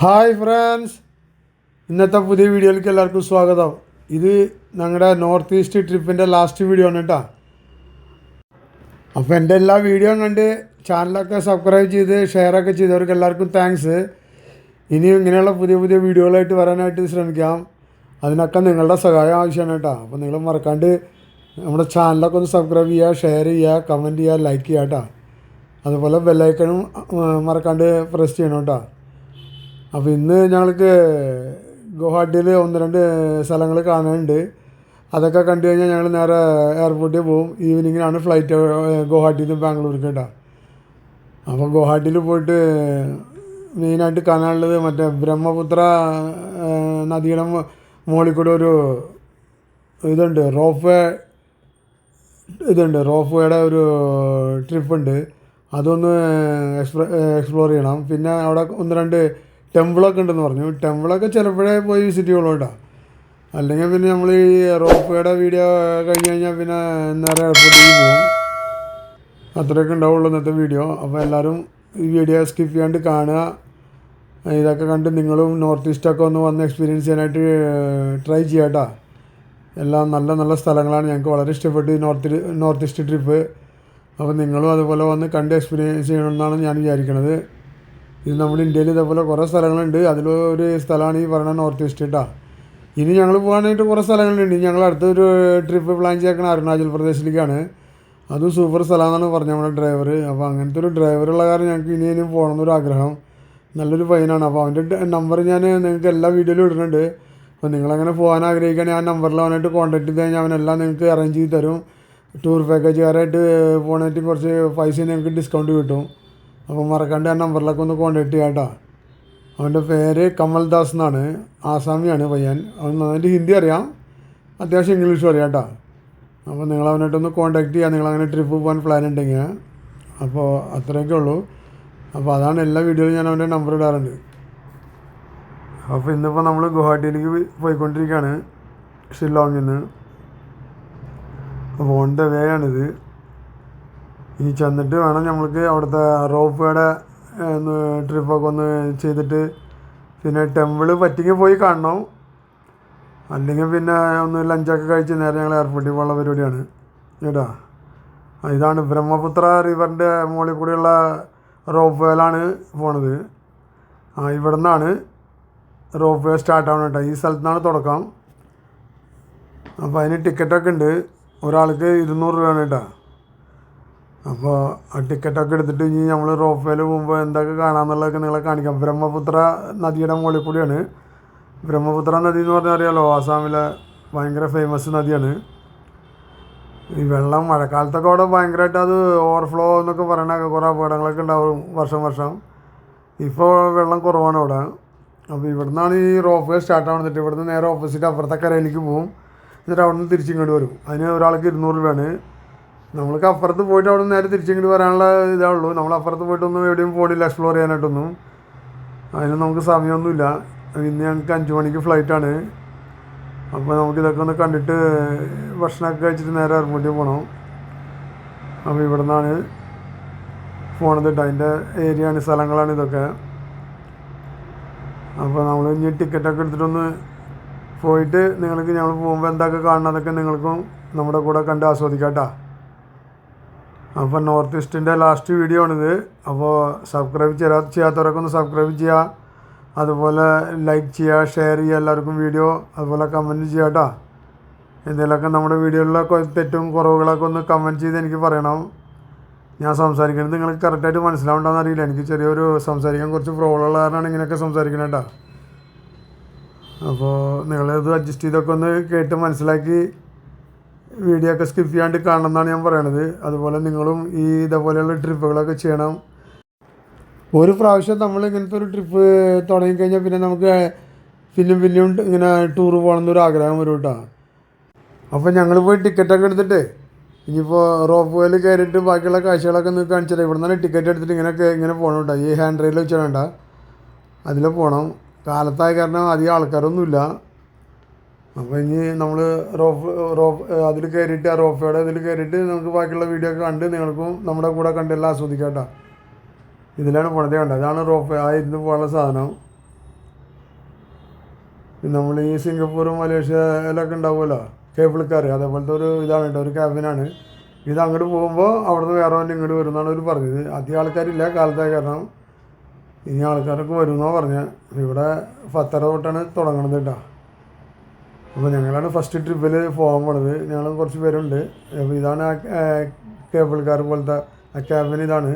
Hi friends, ഇന്നത്തെ പുതിയ വീഡിയോയിലേക്ക് എല്ലാവർക്കും സ്വാഗതം. ഇത് ഞങ്ങളുടെ നോർത്ത് ഈസ്റ്റ് ട്രിപ്പിൻ്റെ ലാസ്റ്റ് വീഡിയോ ആണ് കേട്ടോ. അപ്പോൾ എൻ്റെ എല്ലാ വീഡിയോയും കണ്ട് ചാനലൊക്കെ സബ്സ്ക്രൈബ് ചെയ്ത് ഷെയറൊക്കെ ചെയ്തവർക്ക് എല്ലാവർക്കും താങ്ക്സ്. ഇനിയും ഇങ്ങനെയുള്ള പുതിയ പുതിയ വീഡിയോകളായിട്ട് വരാനായിട്ട് ശ്രമിക്കാം. അതിനൊക്കെ നിങ്ങളുടെ സഹായം ആവശ്യമാണ് കേട്ടോ. അപ്പോൾ നിങ്ങൾ മറക്കാണ്ട് നമ്മുടെ ചാനലൊക്കെ ഒന്ന് സബ്സ്ക്രൈബ് ചെയ്യുക, ഷെയർ ചെയ്യുക, കമൻറ്റ് ചെയ്യുക, ലൈക്ക് ചെയ്യുക കേട്ടോ. അതുപോലെ ബെല്ലൈക്കണും മറക്കാണ്ട് പ്രസ് ചെയ്യണം കേട്ടോ. അപ്പോൾ ഇന്ന് ഞങ്ങൾക്ക് ഗുവാഹട്ടിയിൽ ഒന്ന് രണ്ട് സ്ഥലങ്ങൾ കാണാനുണ്ട്. അതൊക്കെ കണ്ടു കഴിഞ്ഞാൽ ഞങ്ങൾ നേരെ എയർപോർട്ടിൽ പോകും. ഈവനിങ്ങിനാണ് ഫ്ലൈറ്റ് ഗുവാഹട്ടിയിൽ നിന്ന് ബാംഗ്ലൂർക്ക് കേട്ടോ. അപ്പോൾ ഗുവാഹട്ടിയിൽ പോയിട്ട് മെയിനായിട്ട് കാണാനുള്ളത് മറ്റേ ബ്രഹ്മപുത്ര നദിയുടെ മുകളിൽ കൂടെ ഒരു ഇതുണ്ട്, റോപ്പ് വേയുടെ ഒരു ട്രിപ്പുണ്ട്. അതൊന്ന് എക്സ്പ്ലോർ ചെയ്യണം. പിന്നെ അവിടെ ഒന്ന് രണ്ട് ടെമ്പിളൊക്കെ ഉണ്ടെന്ന് പറഞ്ഞു. ടെമ്പിളൊക്കെ ചിലപ്പോഴേ പോയി വിസിറ്റ് ചെയ്യുള്ളൂ കേട്ടോ. അല്ലെങ്കിൽ പിന്നെ നമ്മൾ ഈ റോപ്പുവേയുടെ വീഡിയോ കഴിഞ്ഞ് കഴിഞ്ഞാൽ പിന്നെ നേരെ എയർപോർട്ടിൽ പോകും. അത്രയൊക്കെ ഉണ്ടാവുള്ളൂ ഇന്നത്തെ വീഡിയോ. അപ്പോൾ എല്ലാവരും ഈ വീഡിയോ സ്കിപ്പ് ചെയ്യാണ്ട് കാണുക. ഇതൊക്കെ കണ്ട് നിങ്ങളും നോർത്ത് ഈസ്റ്റൊക്കെ ഒന്ന് വന്ന് എക്സ്പീരിയൻസ് ചെയ്യാനായിട്ട് ട്രൈ ചെയ്യാം കേട്ടോ. എല്ലാം നല്ല നല്ല സ്ഥലങ്ങളാണ്. ഞങ്ങൾക്ക് വളരെ ഇഷ്ടപ്പെട്ടു നോർത്ത് ഈസ്റ്റ് ട്രിപ്പ്. അപ്പോൾ നിങ്ങളും അതുപോലെ വന്ന് കണ്ട് എക്സ്പീരിയൻസ് ചെയ്യണമെന്നാണ് ഞാൻ വിചാരിക്കുന്നത്. ഇത് നമ്മുടെ ഇന്ത്യയിൽ ഇതേപോലെ കുറേ സ്ഥലങ്ങളുണ്ട്. അതിലൊരു സ്ഥലമാണ് ഈ പറയുന്ന നോർത്ത് ഈസ്റ്റ് കേട്ടോ. ഇനി ഞങ്ങൾ പോകാനായിട്ട് കുറേ സ്ഥലങ്ങളുണ്ട്. ഞങ്ങൾ അടുത്തൊരു ട്രിപ്പ് പ്ലാൻ ചെയ്തേക്കണം അരുണാചൽ പ്രദേശിലേക്കാണ്. അതും സൂപ്പർ സ്ഥലമാണെന്നാണ് പറഞ്ഞത് നമ്മുടെ ഡ്രൈവർ. അപ്പോൾ അങ്ങനത്തെ ഒരു ഡ്രൈവറുള്ള കാരണം ഞങ്ങൾക്ക് ഇനിയും പോകണമെന്നൊരു ആഗ്രഹം. നല്ലൊരു പയ്യനാണ്. അപ്പോൾ അവൻ്റെ നമ്പർ ഞാൻ നിങ്ങൾക്ക് എല്ലാ വീഡിയോയിലും ഇടുന്നുണ്ട്. അപ്പോൾ നിങ്ങളങ്ങനെ പോകാൻ ആഗ്രഹിക്കുകയാണെങ്കിൽ ആ നമ്പറിൽ അവനായിട്ട് കോൺടാക്ട് ചെയ്ത് കഴിഞ്ഞാൽ അവനെല്ലാം നിങ്ങൾക്ക് അറേഞ്ച് ചെയ്ത് തരും. ടൂർ പാക്കേജുകാരായിട്ട് പോകാനായിട്ട് കുറച്ച് പൈസ നിങ്ങൾക്ക് ഡിസ്കൗണ്ട് കിട്ടും. അപ്പോൾ മറക്കാണ്ട് ആ നമ്പറിലൊക്കെ ഒന്ന് കോൺടാക്ട് ചെയ്യാം കേട്ടോ. അവൻ്റെ പേര് കമൽദാസ് എന്നാണ്. ആസാമിയാണ് പയ്യൻ. അവൻ നന്നായിട്ട് ഹിന്ദി അറിയാം, അത്യാവശ്യം ഇംഗ്ലീഷും അറിയാം കേട്ടോ. അപ്പോൾ നിങ്ങൾ അവനായിട്ടൊന്ന് കോൺടാക്ട് ചെയ്യുക, നിങ്ങളങ്ങനെ ട്രിപ്പ് പോകാൻ പ്ലാൻ ഉണ്ടെങ്കിൽ. അപ്പോൾ അത്രയൊക്കെ ഉള്ളൂ. അപ്പോൾ അതാണ് എല്ലാ വീഡിയോയിലും ഞാൻ അവൻ്റെ നമ്പർ ഇടാറുണ്ട്. അപ്പോൾ ഇന്നിപ്പോൾ നമ്മൾ ഗുവാഹട്ടിയിലേക്ക് പോയിക്കൊണ്ടിരിക്കുകയാണ് ഷില്ലോങ്ങിൽ നിന്ന്. അപ്പോൾ ഓൺ ദ വേ ആണിത്. ഇനി ചെന്നിട്ട് വേണം നമ്മൾക്ക് അവിടുത്തെ റോപ്പുവേയുടെ ട്രിപ്പൊക്കെ ഒന്ന് ചെയ്തിട്ട് പിന്നെ ടെമ്പിൾ പറ്റിങ്ങി പോയി കാണണം. അല്ലെങ്കിൽ പിന്നെ ഒന്ന് ലഞ്ചൊക്കെ കഴിച്ച് നേരെ ഞങ്ങൾ എയർപോർട്ടിൽ പോകാനുള്ള പരിപാടിയാണ് കേട്ടോ. ഇതാണ് ബ്രഹ്മപുത്ര റിവറിൻ്റെ മുകളിൽ കൂടിയുള്ള റോപ്പ് വേയിലാണ് പോണത്. ഇവിടെ നിന്നാണ് റോപ്പ് വേ സ്റ്റാർട്ട് ആവണം കേട്ടോ. ഈ സ്ഥലത്തു നിന്നാണ് തുടക്കം. അപ്പോൾ അതിന് ടിക്കറ്റൊക്കെ ഉണ്ട്. ഒരാൾക്ക് 200 രൂപയാണ് കേട്ടോ. അപ്പോൾ ആ ടിക്കറ്റൊക്കെ എടുത്തിട്ട് ഇനി നമ്മൾ റോപ്പ് വേയിൽ പോകുമ്പോൾ എന്തൊക്കെ കാണാമെന്നുള്ളതൊക്കെ നിങ്ങളെ കാണിക്കാം. ബ്രഹ്മപുത്ര നദിയുടെ മുകളിൽ കൂടിയാണ്. ബ്രഹ്മപുത്ര നദി എന്ന് പറഞ്ഞാൽ അറിയാമല്ലോ, ആസാമിലെ ഭയങ്കര ഫേമസ് നദിയാണ്. ഈ വെള്ളം മഴക്കാലത്തൊക്കെ അവിടെ ഭയങ്കരമായിട്ട് അത് ഓവർഫ്ലോ എന്നൊക്കെ പറയണൊക്കെ കുറേ അപകടങ്ങളൊക്കെ ഉണ്ടാവും വർഷം. ഇപ്പോൾ വെള്ളം കുറവാണ് അവിടെ. അപ്പോൾ ഇവിടെ നിന്നാണ് ഈ റോപ്പ് വേ സ്റ്റാർട്ട് ആവുന്നിട്ട്. ഇവിടുന്ന് നേരെ ഓപ്പോസിറ്റ് അപ്പുറത്തെ കരയിലേക്ക് പോകും. എന്നിട്ട് അവിടെ നിന്ന് തിരിച്ചിങ്ങോട്ട് വരും. അതിന് ഒരാൾക്ക് 200 രൂപയാണ്. നമ്മൾക്ക് അപ്പുറത്ത് പോയിട്ട് അവിടെ നിന്ന് നേരെ തിരിച്ചിങ്ങോട്ട് വരാനുള്ള ഇതേ ഉള്ളൂ. നമ്മൾ അപ്പുറത്ത് പോയിട്ടൊന്നും എവിടെയും പോകണില്ല എക്സ്പ്ലോർ ചെയ്യാനായിട്ടൊന്നും. അതിന് നമുക്ക് സമയമൊന്നുമില്ല. ഇന്ന് ഞങ്ങൾക്ക് 5 മണിക്ക് ഫ്ലൈറ്റാണ്. അപ്പോൾ നമുക്കിതൊക്കെ ഒന്ന് കണ്ടിട്ട് ഭക്ഷണമൊക്കെ കഴിച്ചിട്ട് നേരെ എയർപോർട്ടിൽ പോകണം. അപ്പോൾ ഇവിടെ നിന്നാണ് പോണത് കേട്ടോ. അതിൻ്റെ ഏരിയയാണ്, സ്ഥലങ്ങളാണ് ഇതൊക്കെ. അപ്പോൾ നമ്മൾ ഇനി ടിക്കറ്റൊക്കെ എടുത്തിട്ടൊന്ന് പോയിട്ട് നിങ്ങൾക്ക് ഞങ്ങൾ പോകുമ്പോൾ എന്തൊക്കെ കാണണം അതൊക്കെ നിങ്ങൾക്കും നമ്മുടെ കൂടെ കണ്ട് ആസ്വദിക്കാം കേട്ടോ. അപ്പോൾ നോർത്ത് ഈസ്റ്റിൻ്റെ ലാസ്റ്റ് വീഡിയോ ആണിത്. അപ്പോൾ സബ്സ്ക്രൈബ് ചെയ്യാത്തവരൊക്കെ ഒന്ന് സബ്സ്ക്രൈബ് ചെയ്യുക. അതുപോലെ ലൈക്ക് ചെയ്യുക, ഷെയർ ചെയ്യുക എല്ലാവർക്കും വീഡിയോ. അതുപോലെ കമൻറ്റ് ചെയ്യുക കേട്ടോ. എന്തെങ്കിലുമൊക്കെ നമ്മുടെ വീഡിയോയിലൊക്കെ തെറ്റും കുറവുകളൊക്കെ ഒന്ന് കമൻറ്റ് ചെയ്ത് എനിക്ക് പറയണം. ഞാൻ സംസാരിക്കുന്നത് നിങ്ങൾക്ക് കറക്റ്റായിട്ട് മനസ്സിലാവുണ്ടോയെന്ന് അറിയില്ല. എനിക്ക് ചെറിയൊരു സംസാരിക്കാൻ കുറച്ച് പ്രോബ്ലം ഉള്ള കാരണമാണ് ഇങ്ങനെയൊക്കെ സംസാരിക്കുന്നത് കേട്ടോ. അപ്പോൾ നിങ്ങളിത് അഡ്ജസ്റ്റ് ചെയ്തൊക്കെ ഒന്ന് കേട്ട് മനസ്സിലാക്കി വീഡിയോ ഒക്കെ സ്കിപ്പ് ചെയ്യാണ്ട് കാണണം എന്നാണ് ഞാൻ പറയണത്. അതുപോലെ നിങ്ങളും ഈ ഇതേപോലെയുള്ള ട്രിപ്പുകളൊക്കെ ചെയ്യണം. ഒരു പ്രാവശ്യം നമ്മൾ ഇങ്ങനത്തെ ഒരു ട്രിപ്പ് തുടങ്ങിക്കഴിഞ്ഞാൽ പിന്നെ നമുക്ക് പിന്നെയും ഇങ്ങനെ ടൂർ പോകണമെന്നൊരു ആഗ്രഹം വരും കേട്ടോ. അപ്പോൾ ഞങ്ങൾ പോയി ടിക്കറ്റൊക്കെ എടുത്തിട്ട് ഇനിയിപ്പോൾ റോപ്പ് വേയിൽ കയറിയിട്ട് ബാക്കിയുള്ള കാഴ്ചകളൊക്കെ നിങ്ങൾക്ക് കാണിച്ചില്ല. ഇവിടെ നിന്നാണ് ടിക്കറ്റ് എടുത്തിട്ട് ഇങ്ങനെ പോകണം കേട്ടോ. ഈ ഹാൻഡ് റെയിൽ വെച്ചാൽ വേണ്ട, അതിൽ പോകണം. കാലത്തായ കാരണം അധികം ആൾക്കാരൊന്നുമില്ല. അപ്പോൾ ഇനി നമ്മൾ അതിൽ കയറിയിട്ട് ആ റോപ്പയുടെ ഇതിൽ കയറിയിട്ട് നമുക്ക് ബാക്കിയുള്ള വീഡിയോ ഒക്കെ കണ്ട് നിങ്ങൾക്കും നമ്മുടെ കൂടെ കണ്ടെല്ലാം ആസ്വദിക്കാം കേട്ടോ. ഇതിലാണ് പോണത് കണ്ടത്. അതാണ് റോപ്പ് ആ ഇരുന്ന് പോകാനുള്ള സാധനം. പിന്നെ നമ്മൾ ഈ സിംഗപ്പൂർ മലേഷ്യയിലൊക്കെ ഉണ്ടാവുമല്ലോ കേബിൾ കാർ, അതേപോലത്തെ ഒരു ഇതാണ് കേട്ടോ, ഒരു ക്യാബിനാണ് ഇത്. അങ്ങോട്ട് പോകുമ്പോൾ അവിടുന്ന് വേറെ വണ്ടി ഇങ്ങോട്ട് വരും എന്നാണ് അവർ പറഞ്ഞത്. അധികം ആൾക്കാരില്ല കാലത്തായ കാരണം, ഇനി ആൾക്കാരൊക്കെ വരുമെന്നാണ് പറഞ്ഞത്. ഇവിടെ 10:30 തൊട്ടാണ് തുടങ്ങുന്നത് കേട്ടോ. അപ്പോൾ ഞങ്ങളാണ് ഫസ്റ്റ് ട്രിപ്പിൽ പോകാൻ പോണത്. ഞങ്ങൾ കുറച്ച് പേരുണ്ട്. അപ്പോൾ ഇതാണ് ആ കേബിൾ കാർ പോലത്തെ ആ ക്യാബിൻ ഇതാണ്.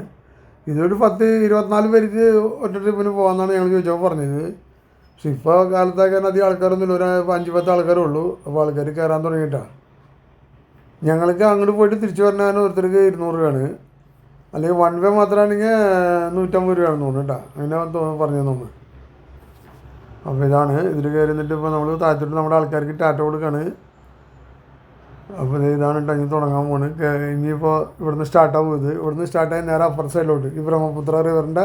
ഇതൊരു 10-24 പേർക്ക് ഒറ്റ ട്രിപ്പിന് പോകാമെന്നാണ് ഞങ്ങൾ ചോദിച്ചപ്പോൾ പറഞ്ഞത്. പക്ഷെ ഇപ്പോൾ കാലത്തായ കാരണം അധികം ആൾക്കാരൊന്നുമില്ല, ഒരു 5-10 ആൾക്കാരേ ഉള്ളൂ. അപ്പോൾ ആൾക്കാർ കയറാൻ തുടങ്ങിയിട്ടാണ്. ഞങ്ങൾക്ക് അങ്ങോട്ട് പോയിട്ട് തിരിച്ചു പറഞ്ഞാൽ ഓരോരുത്തർക്ക് 200 രൂപയാണ്. അല്ലെങ്കിൽ വൺ വേ മാത്രമാണെങ്കിൽ 150 രൂപയാണെന്ന് തോന്നുന്നു കേട്ടോ. അങ്ങനെ പറഞ്ഞു തോന്നുന്നു. അപ്പോൾ ഇതാണ് ഇതിൽ കയറി നിന്നിട്ട് ഇപ്പോൾ നമ്മൾ താഴത്തോട്ട് നമ്മുടെ ആൾക്കാർക്ക് ടാറ്റ കൊടുക്കുകയാണ്. അപ്പോൾ ഇതാണ് കേട്ടോ, ഇനി തുടങ്ങാൻ പോണ്. ഇനിയിപ്പോൾ ഇവിടുന്ന് സ്റ്റാർട്ടാവും. ഇവിടുന്ന് സ്റ്റാർട്ടായി നേരെ അപ്പുറത്തെ സൈഡിലോട്ട് ഈ ബ്രഹ്മപുത്ര റിവറിൻ്റെ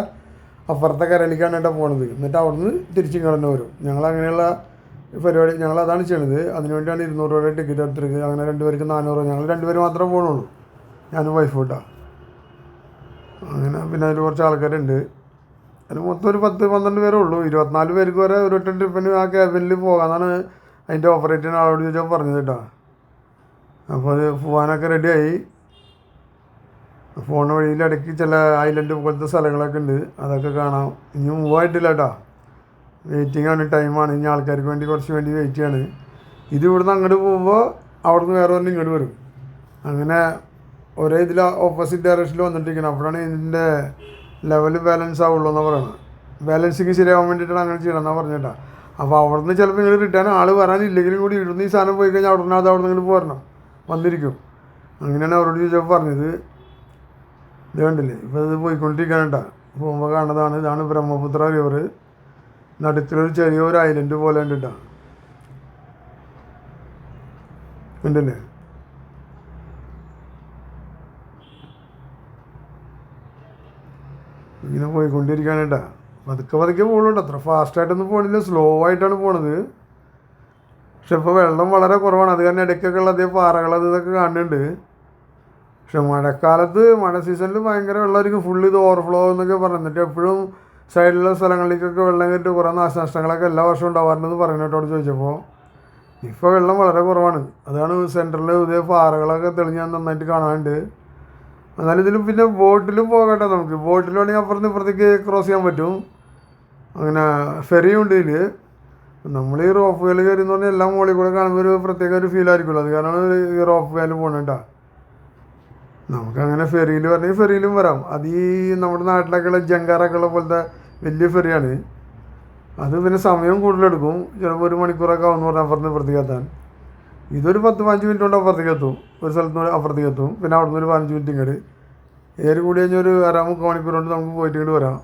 അപ്പുറത്തെ കരയിലേക്കാണ് കേട്ടോ പോണത്. എന്നിട്ട് അവിടുന്ന് തിരിച്ചും കടന്നു വരും. ഞങ്ങളങ്ങനെയുള്ള പരിപാടി ഞങ്ങളതാണ് ചെയ്യണത്. അതിനുവേണ്ടിയാണ് 200 രൂപയുടെ ടിക്കറ്റ് എടുത്തിരിക്കുന്നത്. അങ്ങനെ 2 പേർക്ക് 400 രൂപ. ഞങ്ങൾ 2 പേര് മാത്രമേ പോകണുള്ളൂ, ഞാനും വൈഫും കേട്ടോ. അങ്ങനെ പിന്നെ അതിൽ കുറച്ച് ആൾക്കാരുണ്ട്. അതിന് മൊത്തം ഒരു 10-12 പേരേ ഉള്ളൂ. 24 പേർക്ക് വരെ ഒരൊറ്റ ട്രിപ്പിന് ആ ക്യാബിനിൽ പോകാമെന്നാണ് അതിൻ്റെ ഓപ്പറേറ്റ് ചെയ്യുന്ന ആളോട് ചോദിച്ചാൽ പറഞ്ഞത് കേട്ടോ. അപ്പോൾ അത് പോകാനൊക്കെ റെഡിയായി. പോണ വഴിയിൽ ഇടയ്ക്ക് ചില ഐലൻഡ് പോലത്തെ സ്ഥലങ്ങളൊക്കെ ഉണ്ട്, അതൊക്കെ കാണാം. ഇനി മൂവ് ആയിട്ടില്ല കേട്ടോ, വെയിറ്റിംഗ് ആണ്, ടൈമാണ്. ഇനി ആൾക്കാർക്ക് വേണ്ടി കുറച്ച് വേണ്ടി വെയിറ്റ് ചെയ്യാണ്. ഇത് ഇവിടുന്ന് അങ്ങോട്ട് പോകുമ്പോൾ അവിടുന്ന് വേറെ തന്നെ ഇങ്ങോട്ട് വരും. അങ്ങനെ ഒരേ ഇതിൽ ഓപ്പോസിറ്റ് ഡയറക്ഷനിൽ വന്നിട്ടിരിക്കണം. അപ്പോഴാണ് ഇതിൻ്റെ ലെവൽ ബാലൻസ് ആവുള്ളൂ എന്നാണ് പറയുന്നത്. ബാലൻസിങ് ശരിയാവാൻ വേണ്ടിയിട്ടാണ് അങ്ങനെ ചെയ്യണം എന്നാണ് പറഞ്ഞിട്ടാ. അപ്പോൾ അവിടുന്ന് ചിലപ്പോൾ ഇങ്ങനെ റിട്ടേൺ ആൾ വരാനില്ലെങ്കിലും കൂടി ഇവിടുന്ന് ഈ സാധനം പോയി കഴിഞ്ഞാൽ അവിടുന്ന് ഇങ്ങോട്ട് പോരണം, വന്നിരിക്കും. അങ്ങനെയാണ് അവരോട് ചോദിച്ചപ്പോൾ പറഞ്ഞത്. ഇത് കണ്ടില്ലേ, ഇപ്പോൾ ഇത് പോയിക്കൊണ്ടിരിക്കുകയാണ് കേട്ടോ. പോകുമ്പോൾ കാണുന്നതാണ്, ഇതാണ് ബ്രഹ്മപുത്ര റിവർ. നടുക്കിലൊരു ചെറിയൊരു ഐലൻഡ് പോലെ ഉണ്ട് കേട്ടോ, ഉണ്ടല്ലേ. ഇങ്ങനെ പോയിക്കൊണ്ടിരിക്കുകയാണ് കേട്ടോ. പതുക്കെ പോകുന്നുണ്ട്, അത്ര ഫാസ്റ്റായിട്ടൊന്നും പോകണില്ല, സ്ലോ ആയിട്ടാണ് പോണത്. പക്ഷെ ഇപ്പോൾ വെള്ളം വളരെ കുറവാണ്. അത് കാരണം ഇടയ്ക്കൊക്കെ ഉള്ള അതേ പാറകൾ ഇതൊക്കെ കാണുന്നുണ്ട്. പക്ഷെ മഴക്കാലത്ത് മഴ സീസണിൽ ഭയങ്കര വെള്ളമായിരിക്കും. ഫുള്ള് ഇത് ഓവർഫ്ലോ എന്നൊക്കെ പറഞ്ഞിട്ട് എപ്പോഴും സൈഡിലുള്ള സ്ഥലങ്ങളിലേക്കൊക്കെ വെള്ളം കയറ്റി കുറേ നാശനഷ്ടങ്ങളൊക്കെ എല്ലാ വർഷവും ഉണ്ടാവാറുണ്ടെന്ന് പറയുന്നതോട് ചോദിച്ചപ്പോൾ ഇപ്പോൾ വെള്ളം വളരെ കുറവാണ്. അതാണ് സെൻറ്ററിൽ ഇതേ പാറകളൊക്കെ തെളിഞ്ഞ് നന്നായിട്ട് കാണാനുണ്ട്. എന്നാലും ഇതിലും പിന്നെ ബോട്ടിലും പോകട്ടെ നമുക്ക്. ബോട്ടിൽ വേണമെങ്കിൽ അപ്പുറത്ത് ഇപ്പുറത്തേക്ക് ക്രോസ് ചെയ്യാൻ പറ്റും. അങ്ങനെ ഫെറിയും ഉണ്ട് ഇതിൽ. നമ്മൾ ഈ റോപ്പ് വേയിൽ കയറി എന്ന് പറഞ്ഞാൽ എല്ലാം മുകളിൽ കൂടെ കാണുമ്പോൾ ഒരു പ്രത്യേക ഒരു ഫീൽ ആയിരിക്കുമല്ലോ. അത് കാരണമാണ് ഈ റോപ്പ് വേയിൽ പോകണം കേട്ടോ. നമുക്കങ്ങനെ ഫെറിയിൽ പറഞ്ഞാൽ ഫെറിയിലും വരാം. അത് ഈ നമ്മുടെ നാട്ടിലൊക്കെയുള്ള ജങ്കാറൊക്കെയുള്ള പോലത്തെ വലിയ ഫെറിയാണ്. അത് പിന്നെ സമയം കൂടുതലെടുക്കും, ചിലപ്പോൾ 1 മണിക്കൂറൊക്കെ ആവുമെന്ന് പറഞ്ഞാൽ അപ്പുറത്ത് ഇപ്പുറത്തേക്ക് എത്താൻ. ഇതൊരു 10-15 മിനിറ്റ് കൊണ്ട് അപ്പുറത്തേക്ക് എത്തും, ഒരു സ്ഥലത്ത് നിന്ന് അപ്പുറത്തേക്ക് എത്തും. പിന്നെ അവിടെ നിന്ന് ഒരു 15 മിനിറ്റ് ഇങ്ങോട്ട് ഏറി കൂടി കഴിഞ്ഞാൽ ഒരു 1/2-3 മണിക്കൂർ കൊണ്ട് നമുക്ക് പോയിട്ട് ഇങ്ങോട്ട് വരാം.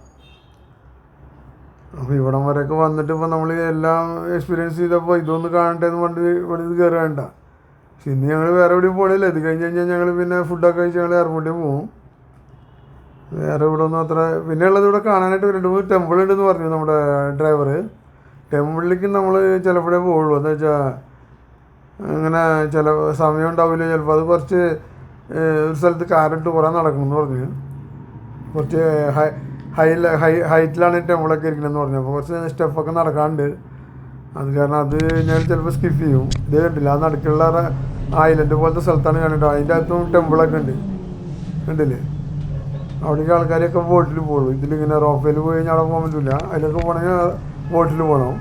അപ്പോൾ ഇവിടം വരെയൊക്കെ വന്നിട്ട് ഇപ്പോൾ നമ്മൾ എല്ലാം എക്സ്പീരിയൻസ് ചെയ്തപ്പോൾ ഇതൊന്ന് കാണട്ടെ എന്ന് പറഞ്ഞിട്ട് ഇവിടെ ഇത് കയറി വേണ്ട. പക്ഷെ ഇന്ന് ഞങ്ങൾ വേറെ എവിടെയും പോകണില്ല. ഇത് കഴിഞ്ഞ് കഴിഞ്ഞാൽ ഞങ്ങൾ പിന്നെ ഫുഡൊക്കെ കഴിച്ച് ഞങ്ങൾ എയർപോർട്ടിൽ പോകും. വേറെ ഇവിടെ ഒന്നും അത്ര. പിന്നെ ഉള്ളത് ഇവിടെ കാണാനായിട്ട് 2-3 ടെമ്പിൾ ഉണ്ടെന്ന് പറഞ്ഞു നമ്മുടെ ഡ്രൈവർ. ടെമ്പിളിലേക്ക് നമ്മൾ ചിലപ്പോഴേ പോകുള്ളൂ. എന്താ വെച്ചാൽ അങ്ങനെ ചില സമയം ഉണ്ടാവില്ല ചിലപ്പോൾ. അത് കുറച്ച് ഒരു സ്ഥലത്ത് കാറിട്ട് കുറേ നടക്കണമെന്ന് പറഞ്ഞു. കുറച്ച് ഹൈറ്റിലാണ് ടെമ്പിളൊക്കെ ഇരിക്കണമെന്ന് പറഞ്ഞു. അപ്പോൾ കുറച്ച് സ്റ്റെപ്പൊക്കെ നടക്കാറുണ്ട്. അത് കാരണം അത് ഞാൻ ചിലപ്പോൾ സ്കിപ്പ് ചെയ്യും. ഇത് കണ്ടില്ല, ആ നടുക്കുള്ള ഐലൻഡ് പോലത്തെ സ്ഥലത്താണ് കണ്ടിട്ട്. അതിൻ്റെ അകത്തും ടെമ്പിളൊക്കെ ഉണ്ട്, കണ്ടില്ലേ. അവിടേക്ക് ആൾക്കാരൊക്കെ ബോട്ടിൽ പോകുള്ളൂ. ഇതിലിങ്ങനെ റോപ്പയിൽ പോയി കഴിഞ്ഞാൽ അവിടെ പോകാൻ പറ്റില്ല. അതിലൊക്കെ പോകണമെങ്കിൽ ബോട്ടിൽ പോകണം.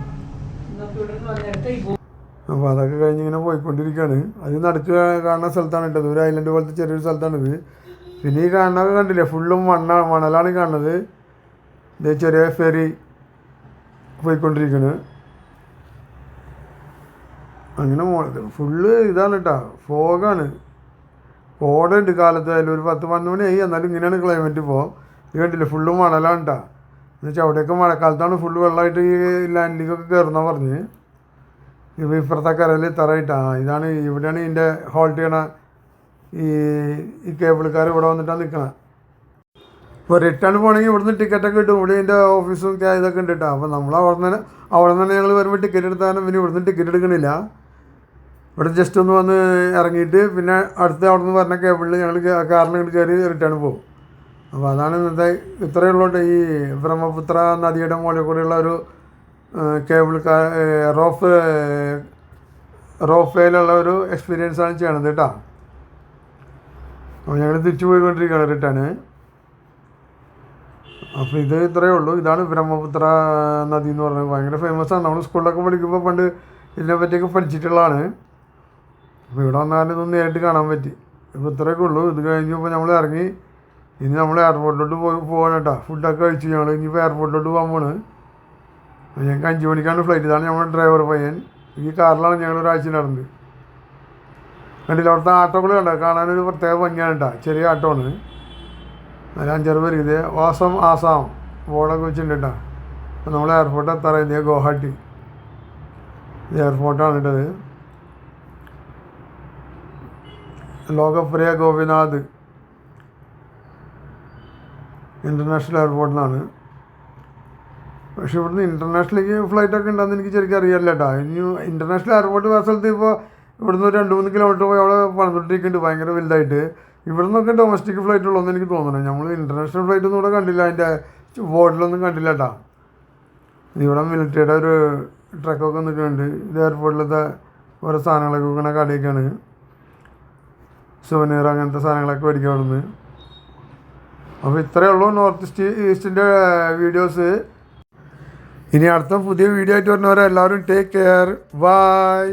അപ്പോൾ അതൊക്കെ കഴിഞ്ഞ് ഇങ്ങനെ പോയിക്കൊണ്ടിരിക്കുകയാണ്. അത് നടുക്ക് കാണുന്ന സ്ഥലത്താണ് ഇട്ടത്, ഒരു ഐലൻഡ് പോലത്തെ ചെറിയൊരു സ്ഥലത്താണിത്. പിന്നെ ഈ കാണുന്നതൊക്കെ കണ്ടില്ലേ, ഫുള്ളും മണലാണ് കാണുന്നത്. ഇത് ചെറിയ ഫെറി പോയിക്കൊണ്ടിരിക്കുന്നത്. അങ്ങനെ ഫുള്ള് ഇതാണ് കേട്ടോ, ഫോഗാണ്. കോടയുണ്ട് കാലത്ത്. അതിൽ ഒരു 10-12 മണിയായി, എന്നാലും ഇങ്ങനെയാണ് ക്ലൈമറ്റ് ഇപ്പോൾ. ഇത് കണ്ടില്ലേ, ഫുള്ള് മണലാണ് കേട്ടോ. എന്നുവെച്ചാൽ അവിടെയൊക്കെ മഴക്കാലത്താണ് ഫുള്ള് വെള്ളമായിട്ട് ഈ ലാൻഡിലേക്കൊക്കെ കയറുന്ന പറഞ്ഞ്. ഇപ്പോൾ ഇപ്പുറത്തെ കരയിൽ തറയിട്ടാണ്. ഇതാണ് ഇവിടെയാണ് ഇതിൻ്റെ ഹോൾട്ട് ചെയ്യണ ഈ കേബിൾക്കാർ ഇവിടെ വന്നിട്ടാണ് നിൽക്കണം. ഇപ്പോൾ റിട്ടേൺ പോകണമെങ്കിൽ ഇവിടുന്ന് ടിക്കറ്റൊക്കെ കിട്ടും. ഇവിടെ ഇതിൻ്റെ ഓഫീസും ഇതൊക്കെ ഉണ്ട് കേട്ടോ. അപ്പോൾ നമ്മൾ അവിടെ നിന്ന് ഞങ്ങൾ വരുമ്പോൾ ടിക്കറ്റ് എടുത്താലും പിന്നെ ഇവിടുന്ന് ടിക്കറ്റ് എടുക്കണില്ല. ഇവിടെ ജസ്റ്റ് ഒന്ന് വന്ന് ഇറങ്ങിയിട്ട് പിന്നെ അവിടെ നിന്ന് പറഞ്ഞ കേബിളിൽ ഞങ്ങൾ കാറിൽ ഇങ്ങോട്ട് കയറി റിട്ടേൺ പോകും. അപ്പോൾ അതാണ് ഇന്നത്തെ ഇത്രയുള്ളൂ ഈ ബ്രഹ്മപുത്ര നദിയുടെ മുകളിൽ കൂടെയുള്ള ഒരു കേബിൾ കാർ റോഫേയിലുള്ള ഒരു എക്സ്പീരിയൻസാണ് ചെയ്യണത് കേട്ടോ. അപ്പോൾ ഞങ്ങൾ തിരിച്ചു പോയിക്കൊണ്ടിരിക്കുകയാണ് റിട്ടേണ്. അപ്പോൾ ഇത് ഇത്രയേ ഉള്ളൂ. ഇതാണ് ബ്രഹ്മപുത്ര നദി എന്ന് പറയുന്നത്. ഭയങ്കര ഫേമസാണ്. നമ്മൾ സ്കൂളിലൊക്കെ പഠിക്കുമ്പോൾ പണ്ട് ഇതിനെ പറ്റിയൊക്കെ പഠിച്ചിട്ടുള്ളതാണ്. അപ്പോൾ ഇവിടെ വന്നാലും ഇതൊന്നും നേരിട്ട് കാണാൻ പറ്റി. ഇപ്പോൾ ഇത്രയൊക്കെ ഉള്ളൂ. ഇത് കഴിഞ്ഞപ്പോൾ നമ്മൾ ഇറങ്ങി. ഇനി നമ്മൾ എയർപോർട്ടിലോട്ട് പോകണം കേട്ടോ. ഫുഡൊക്കെ കഴിച്ചു ഞങ്ങൾ. ഇനിയിപ്പോൾ എയർപോർട്ടിലോട്ട് പോകാൻ പോണ്. ഞങ്ങൾക്ക് 5 മണിക്കാണ് ഫ്ലൈറ്റ്. ഇതാണ് നമ്മുടെ ഡ്രൈവർ പയ്യൻ. ഈ കാറിലാണ് ഞങ്ങൾ ഒരാഴ്ച നടന്നത്. കണ്ടില്ല അവിടുത്തെ ആട്ടോകൾ കണ്ടോ? കാണാനൊരു പ്രത്യേക ഭംഗിയാണ് കേട്ടോ. ചെറിയ ആട്ടോ ആണ്. അതിൽ 5-6 പേര്. ഇതേ ആസാം ബോർഡൊക്കെ വെച്ചിട്ടുണ്ട് കേട്ടോ. അപ്പോൾ നമ്മൾ എയർപോർട്ട് എത്താറായി. ഇതേ ഗുവാഹട്ടി എയർപോർട്ടാണ് കേട്ടത്. ലോകപ്രിയ ഗോപിനാഥ് ഇൻ്റർനാഷണൽ എയർപോർട്ടിലാണ്. പക്ഷേ ഇവിടുന്ന് ഇൻ്റർനാഷണലിലേക്ക് ഫ്ലൈറ്റൊക്കെ ഉണ്ടെന്ന് എനിക്ക് ശരിക്കും അറിയില്ല കേട്ടോ. ഇനി ഇൻ്റർനാഷണൽ എയർപോർട്ട് വേറെ സ്ഥലത്ത് ഇപ്പോൾ ഇവിടുന്ന് 2-3 കിലോമീറ്റർ പോയി അവിടെ പണിതുകൊണ്ടിരിക്കുന്നുണ്ട് ഭയങ്കര വലുതായിട്ട്. ഇവിടെ നിന്നൊക്കെ ഡൊമസ്റ്റിക് ഫ്ലൈറ്റുള്ളൂന്ന് എനിക്ക് തോന്നുന്നത്. നമ്മൾ ഇൻ്റർനാഷണൽ ഫ്ലൈറ്റൊന്നും ഇവിടെ കണ്ടില്ല. അതിൻ്റെ ബോർഡിലൊന്നും കണ്ടില്ല കേട്ടോ. ഇവിടെ മിലിറ്ററിയുടെ ഒരു ട്രക്കൊക്കെ നിൽക്കുന്നുണ്ട്. ഇത് എയർപോർട്ടിലത്തെ ഓരോ സാധനങ്ങളൊക്കെ ഇങ്ങനെ കടയൊക്കെയാണ്. സുവനീർ അങ്ങനത്തെ സാധനങ്ങളൊക്കെ മേടിക്കാൻ അവിടുന്ന്. അപ്പോൾ ഇത്രയേ ഉള്ളൂ നോർത്ത് ഈസ്റ്റിൻ്റെ വീഡിയോസ്. ഇനി അടുത്ത പുതിയ വീഡിയോ ആയിട്ട് വരുന്നവരെ എല്ലാവരും ടേക്ക് കെയർ. ബൈ.